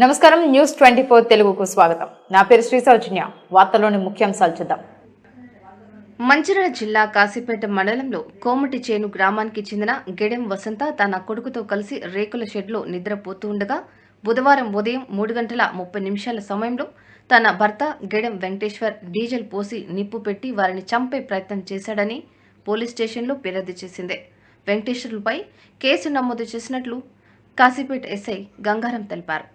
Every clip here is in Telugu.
నమస్కారం న్యూస్ 24 తెలుగుకు స్వాగతం. నా పేరు శ్రీ సౌజన్య. వార్తల్లోని ముఖ్యాంశాలు చూద్దాం. మంచిర్యాల జిల్లా కాశీపేట మండలంలో కోమటి చేను గ్రామానికి చెందిన గెడెం వసంత తన కొడుకుతో కలిసి రేకుల షెడ్లో నిద్రపోతూ ఉండగా బుధవారం ఉదయం 3:30 సమయంలో తన భర్త గెడెం వెంకటేశ్వర్ డీజిల్ పోసి నిప్పు పెట్టి వారిని చంపే ప్రయత్నం చేశాడని పోలీస్ స్టేషన్లో ఫిర్యాదు చేసింది. వెంకటేశ్వర్లపై కేసు నమోదు చేసినట్లు కాశీపేట ఎస్ఐ గంగారం తెలిపారు.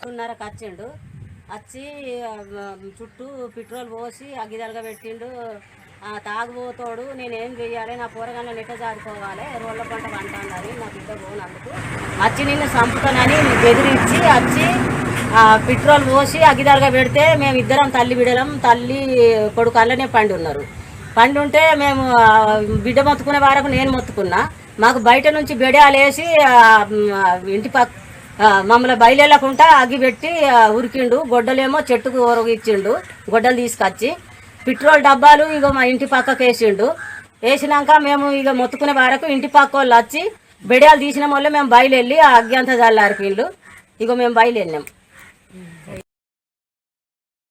ఉన్నరకు వచ్చిండు. వచ్చి చుట్టూ పెట్రోల్ పోసి అగ్గిదలగా పెట్టిండు. తాగుబోతాడు, నేనేం చెయ్యాలి, నా కూరగాయలు నెట్ట జారుకోవాలి, రోడ్ల పంట పంటానని నా బిడ్డ పోనందుకు వచ్చి నిన్ను చంపుతానని బెదిరించి వచ్చి పెట్రోల్ పోసి అగ్గిదలగా పెడితే మేము ఇద్దరం తల్లి బిడ్డలం, తల్లి కొడుకు అల్లనే పండి ఉన్నారు. పండి ఉంటే మేము బిడ్డ మొత్తుకునే వరకు నేను మొత్తుకున్నా. మాకు బయట నుంచి బెడాలేసి ఇంటి పక్క మమ్మల్ని బయలుదేరకుండా అగ్గి పెట్టి ఉరికిండు. గొడ్డలేమో చెట్టుకు ఒరగిచ్చిండు. గొడ్డలు తీసుకొచ్చి పెట్రోల్ డబ్బాలు ఇక మా ఇంటి పక్కకు వేసిండు. వేసినాక మేము ఇక మొత్తుకునే వరకు ఇంటి పక్క వాళ్ళు వచ్చి బెడాలు తీసిన వల్ల మేము బయలుదేరి ఆ అగ్గి అంతా చల్లారిపిండు. ఇక మేము బయలుదేరినాం.